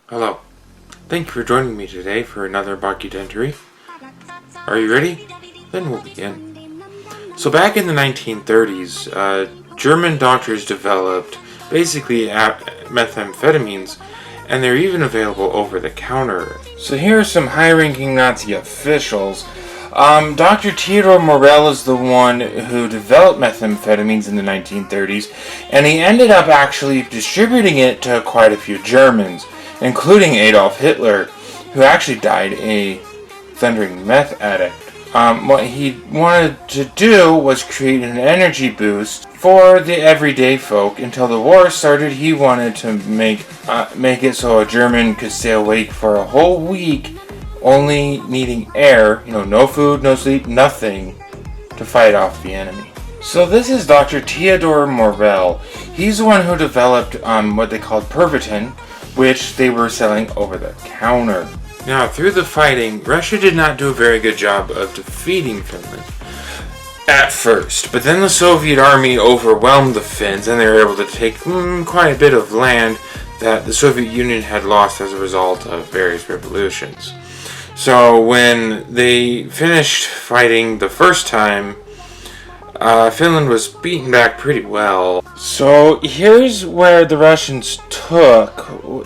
Hello. Thank you for joining me today for another documentary. Are you ready? Then we'll begin. So back in the 1930s, German doctors developed basically methamphetamines, and they're even available over the counter. So here are some high-ranking Nazi officials. Dr. Theodor Morell is the one who developed methamphetamines in the 1930s, and he ended up actually distributing it to quite a few Germans, including Adolf Hitler, who actually died a thundering meth addict. What he wanted to do was create an energy boost for the everyday folk. Until the war started, he wanted to make it so a German could stay awake for a whole week, only needing air, no food, no sleep, nothing, to fight off the enemy. So this is Dr. Theodor Morell. He's the one who developed what they called Pervitin, which they were selling over the counter. Now, through the fighting, Russia did not do a very good job of defeating Finland at first, but then the Soviet army overwhelmed the Finns, and they were able to take quite a bit of land that the Soviet Union had lost as a result of various revolutions. So when they finished fighting the first time, Finland was beaten back pretty well. So here's where the Russians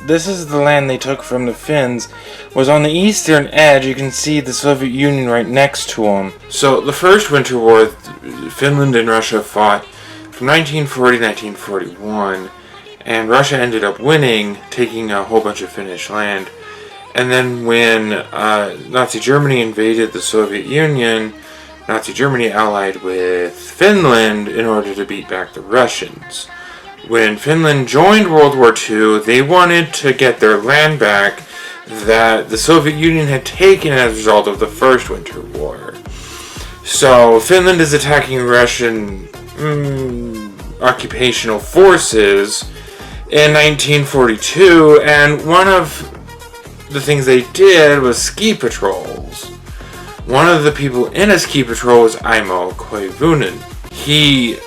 this is the land they took from the Finns, was on the eastern edge. You can see the Soviet Union right next to them. So the first Winter War, Finland and Russia fought from 1940 to 1941, and Russia ended up winning, taking a whole bunch of Finnish land. And then when Nazi Germany invaded the Soviet Union, Nazi Germany allied with Finland in order to beat back the Russians. When Finland joined World War II, they wanted to get their land back that the Soviet Union had taken as a result of the First Winter War. So Finland is attacking Russian occupational forces in 1942, and one of the things they did was ski patrols. One of the people in a ski patrol was Aimo Koivunen. He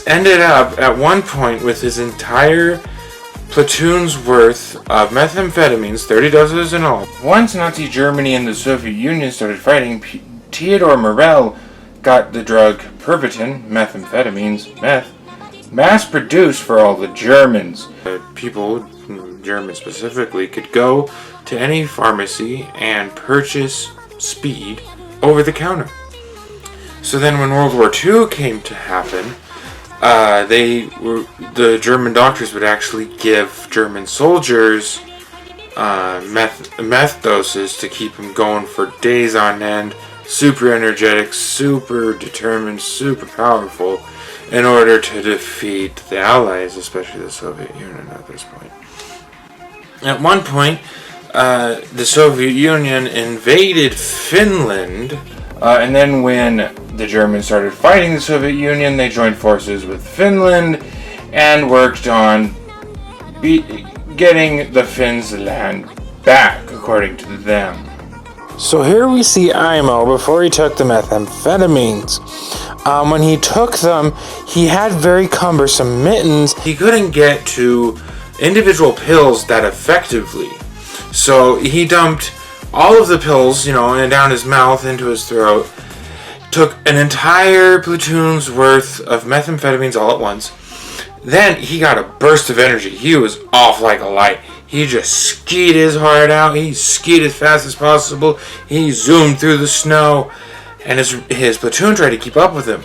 ended up at one point with his entire platoon's worth of methamphetamines, 30 doses in all. Once Nazi Germany and the Soviet Union started fighting, Theodor Morell got the drug Pervitin, methamphetamines, meth, mass-produced for all the Germans. People, Germans specifically, could go to any pharmacy and purchase speed over the counter. So then when World War II came to happen, the German doctors would actually give German soldiers meth doses to keep them going for days on end, super energetic, super determined, super powerful, in order to defeat the Allies, especially the Soviet Union at this point. At one point, the Soviet Union invaded Finland, and then when the Germans started fighting the Soviet Union, they joined forces with Finland and worked on getting the Finns' land back, according to them. So here we see Aimo before he took the methamphetamines. When he took them, he had very cumbersome mittens. He couldn't get to individual pills that effectively. So he dumped all of the pills, and down his mouth, into his throat, took an entire platoon's worth of methamphetamines all at once. Then he got a burst of energy. He was off like a light. He just skied his heart out. He skied as fast as possible. He zoomed through the snow, and his platoon tried to keep up with him.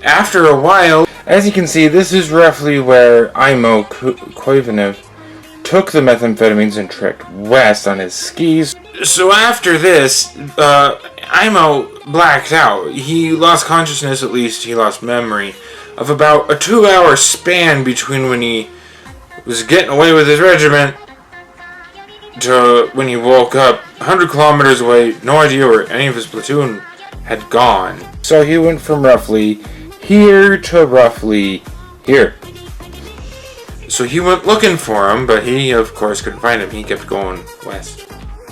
After a while, as you can see, this is roughly where Aimo Koivunen took the methamphetamines and trekked west on his skis. So after this, Aimo blacked out. He lost consciousness, at least he lost memory, of about a 2-hour span between when he was getting away with his regiment to when he woke up 100 kilometers away, no idea where any of his platoon had gone. So he went from roughly here to roughly here. So he went looking for him, but he, of course, couldn't find him. He kept going west.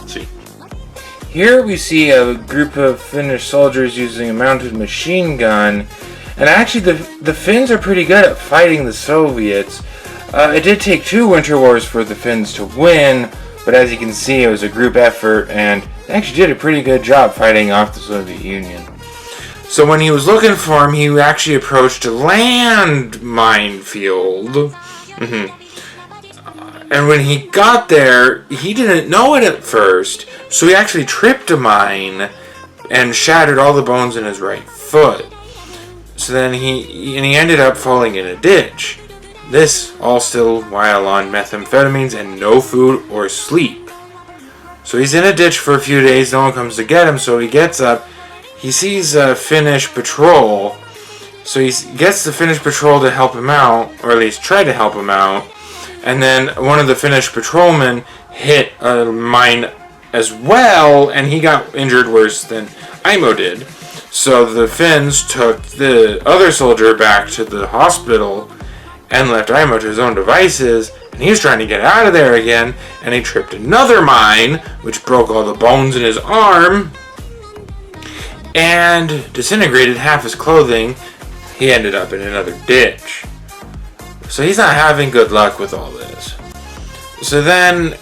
See. Here we see a group of Finnish soldiers using a mounted machine gun. And actually, the Finns are pretty good at fighting the Soviets. It did take 2 winter wars for the Finns to win, But as you can see, it was a group effort, and they actually did a pretty good job fighting off the Soviet Union. So when he was looking for him, he actually approached a land minefield. And when he got there, he didn't know it at first, so he actually tripped a mine and shattered all the bones in his right foot. So then he ended up falling in a ditch. This all still while on methamphetamines and no food or sleep. So he's in a ditch for a few days, no one comes to get him, so he gets up. He sees a Finnish patrol, so he gets the Finnish patrol to help him out, or at least try to help him out. And then one of the Finnish patrolmen hit a mine as well, and he got injured worse than Aimo did. So the Finns took the other soldier back to the hospital and left Aimo to his own devices, and he was trying to get out of there again, and he tripped another mine, which broke all the bones in his arm, and disintegrated half his clothing. He ended up in another ditch. So he's not having good luck with all this. So then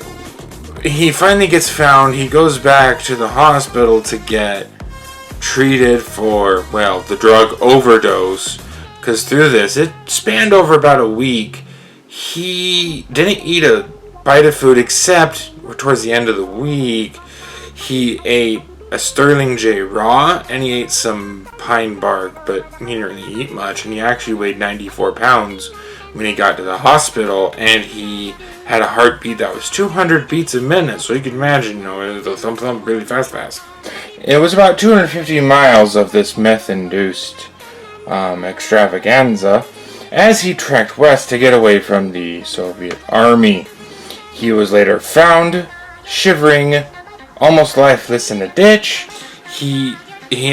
he finally gets found. He goes back to the hospital to get treated for, well, the drug overdose. Because through this, it spanned over about a week. He didn't eat a bite of food except towards the end of the week. He ate a Sterling J raw, and he ate some pine bark, but he didn't really eat much. And he actually weighed 94 pounds when he got to the hospital, and he had a heartbeat that was 200 beats a minute, so you can imagine, it was a thump really fast. It was about 250 miles of this meth-induced extravaganza as he trekked west to get away from the Soviet army. He was later found, shivering, almost lifeless in a ditch. He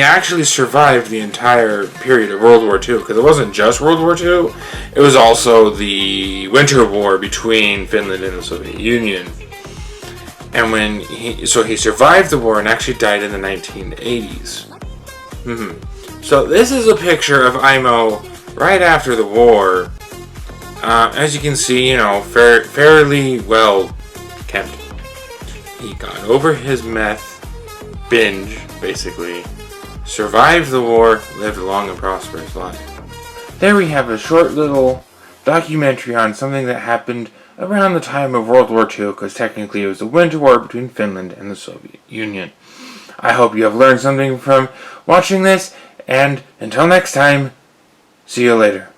actually survived the entire period of World War II, because it wasn't just World War II, it was also the Winter War between Finland and the Soviet Union. And he survived the war and actually died in the 1980s. So this is a picture of Aimo right after the war. As you can see, fairly well kept. He got over his meth binge, basically. Survived the war, lived a long and prosperous life. There we have a short little documentary on something that happened around the time of World War II, because technically it was the Winter War between Finland and the Soviet Union. I hope you have learned something from watching this, and until next time, see you later.